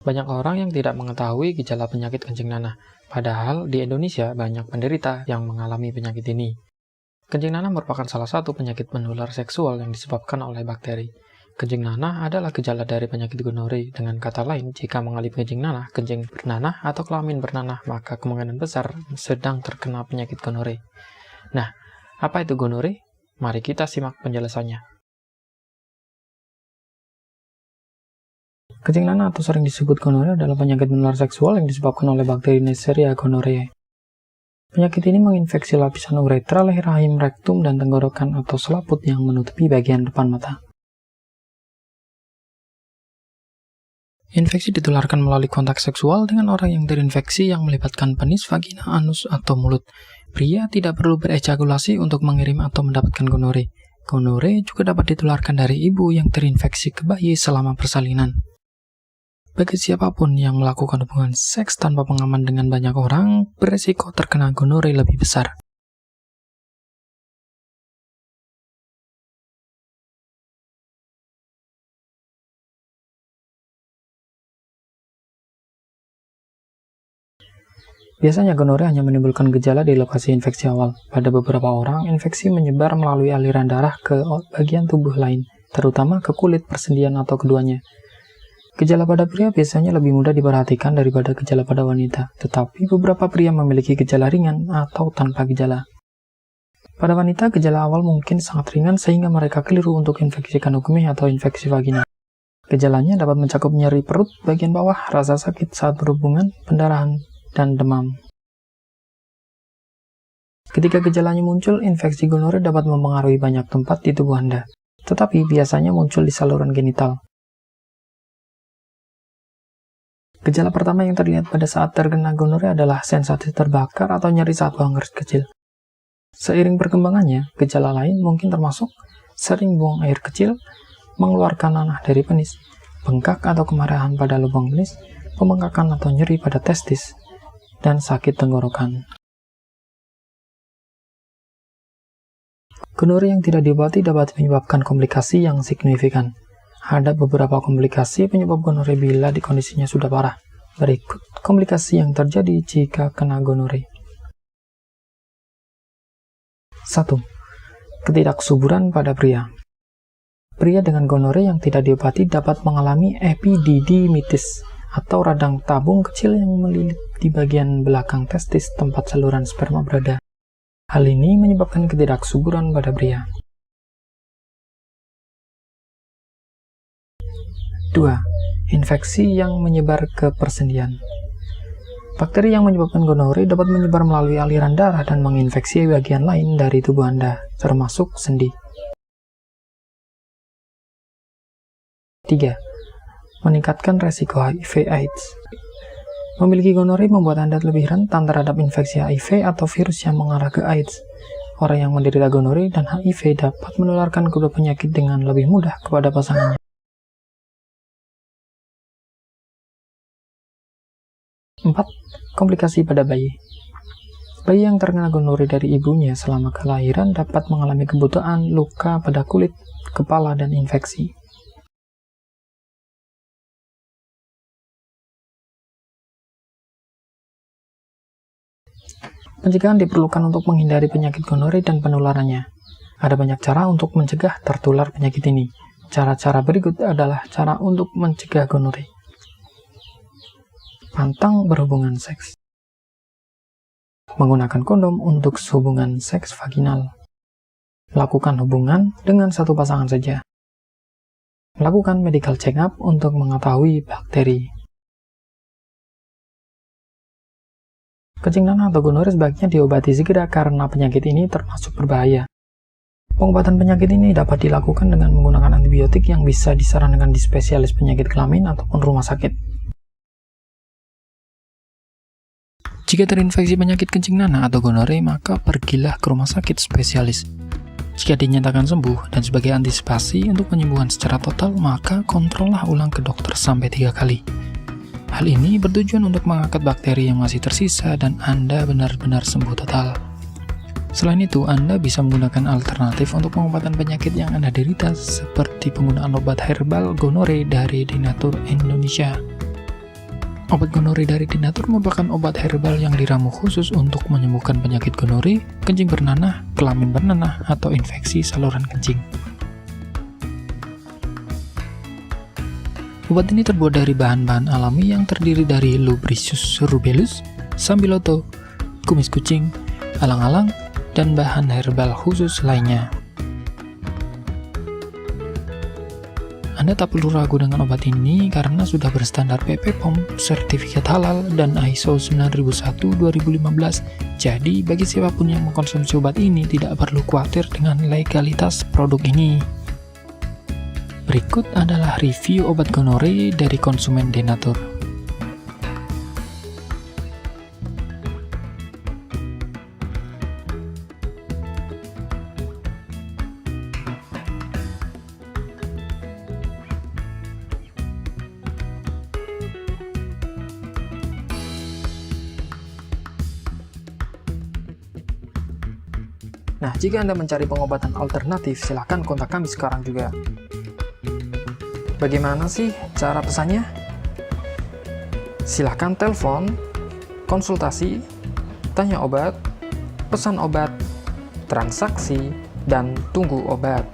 Banyak orang yang tidak mengetahui gejala penyakit kencing nanah, padahal di Indonesia banyak penderita yang mengalami penyakit ini. Kencing nanah merupakan salah satu penyakit menular seksual yang disebabkan oleh bakteri. Kencing nanah adalah gejala dari penyakit gonore. Dengan kata lain, jika mengalami kencing nanah, kencing bernanah, atau kelamin bernanah, maka kemungkinan besar sedang terkena penyakit gonore. Nah, apa itu gonore? Mari kita simak penjelasannya. Kencing nanah atau sering disebut gonore adalah penyakit menular seksual yang disebabkan oleh bakteri Neisseria gonorrhoeae. Penyakit ini menginfeksi lapisan uretra, leher rahim, rektum, dan tenggorokan atau selaput yang menutupi bagian depan mata. Infeksi ditularkan melalui kontak seksual dengan orang yang terinfeksi yang melibatkan penis, vagina, anus, atau mulut. Pria tidak perlu berejakulasi untuk mengirim atau mendapatkan gonore. Gonore juga dapat ditularkan dari ibu yang terinfeksi ke bayi selama persalinan. Bagi siapapun yang melakukan hubungan seks tanpa pengaman dengan banyak orang, beresiko terkena gonore lebih besar. Biasanya gonore hanya menimbulkan gejala di lokasi infeksi awal. Pada beberapa orang, infeksi menyebar melalui aliran darah ke bagian tubuh lain, terutama ke kulit, persendian, atau keduanya. Gejala pada pria biasanya lebih mudah diperhatikan daripada gejala pada wanita, tetapi beberapa pria memiliki gejala ringan atau tanpa gejala. Pada wanita, gejala awal mungkin sangat ringan sehingga mereka keliru untuk infeksi kandung kemih atau infeksi vagina. Gejalanya dapat mencakup nyeri perut bagian bawah, rasa sakit saat berhubungan, pendarahan, dan demam. Ketika gejalanya muncul, infeksi gonore dapat mempengaruhi banyak tempat di tubuh Anda, tetapi biasanya muncul di saluran genital. Gejala pertama yang terlihat pada saat terkena gonore adalah sensasi terbakar atau nyeri saat buang air kecil. Seiring perkembangannya, gejala lain mungkin termasuk sering buang air kecil, mengeluarkan nanah dari penis, bengkak atau kemarahan pada lubang penis, pembengkakan atau nyeri pada testis, dan sakit tenggorokan. Gonore yang tidak diobati dapat menyebabkan komplikasi yang signifikan. Ada beberapa komplikasi penyebab gonore bila kondisinya sudah parah. Berikut komplikasi yang terjadi jika kena gonore. 1. Ketidaksuburan pada pria. Pria dengan gonore yang tidak diobati dapat mengalami epididimitis atau radang tabung kecil yang melilit di bagian belakang testis tempat saluran sperma berada. Hal ini menyebabkan ketidaksuburan pada pria. 2. Infeksi yang menyebar ke persendian. Bakteri yang menyebabkan gonore dapat menyebar melalui aliran darah dan menginfeksi bagian lain dari tubuh Anda, termasuk sendi. 3. Meningkatkan resiko HIV/AIDS. Memiliki gonore membuat Anda lebih rentan terhadap infeksi HIV atau virus yang mengarah ke AIDS. Orang yang menderita gonore dan HIV dapat menularkan kedua penyakit dengan lebih mudah kepada pasangannya. 4. Komplikasi pada bayi. Bayi yang terkena gonore dari ibunya selama kelahiran dapat mengalami kebutaan, luka pada kulit, kepala, dan infeksi. Pencegahan diperlukan untuk menghindari penyakit gonore dan penularannya. Ada banyak cara untuk mencegah tertular penyakit ini. Cara-cara berikut adalah cara untuk mencegah gonore. Pantang berhubungan seks. Menggunakan kondom untuk hubungan seks vaginal. Lakukan hubungan dengan satu pasangan saja. Lakukan medical check-up untuk mengetahui bakteri. Kencing nanah atau gonore sebaiknya diobati segera karena penyakit ini termasuk berbahaya. Pengobatan penyakit ini dapat dilakukan dengan menggunakan antibiotik yang bisa disarankan di spesialis penyakit kelamin ataupun rumah sakit. Jika terinfeksi penyakit kencing nanah atau gonore, maka pergilah ke rumah sakit spesialis. Jika dinyatakan sembuh dan sebagai antisipasi untuk penyembuhan secara total, maka kontrollah ulang ke dokter sampai 3 kali. Hal ini bertujuan untuk mengangkat bakteri yang masih tersisa dan Anda benar-benar sembuh total. Selain itu, Anda bisa menggunakan alternatif untuk pengobatan penyakit yang Anda derita seperti penggunaan obat herbal gonore dari Denatur Indonesia. Obat gonore dari Denatur merupakan obat herbal yang diramu khusus untuk menyembuhkan penyakit gonore, kencing bernanah, kelamin bernanah, atau infeksi saluran kencing. Obat ini terbuat dari bahan-bahan alami yang terdiri dari Lubricius rubellus, sambiloto, kumis kucing, alang-alang, dan bahan herbal khusus lainnya. Anda tak perlu ragu dengan obat ini karena sudah berstandar PP POM, sertifikat halal, dan ISO 9001-2015. Jadi, bagi siapapun yang mengkonsumsi obat ini tidak perlu khawatir dengan legalitas produk ini. Berikut adalah review obat gonore dari konsumen Denatur. Nah, jika Anda mencari pengobatan alternatif, silahkan kontak kami sekarang juga. Bagaimana sih cara pesannya? Silahkan telepon, konsultasi, tanya obat, pesan obat, transaksi, dan tunggu obat.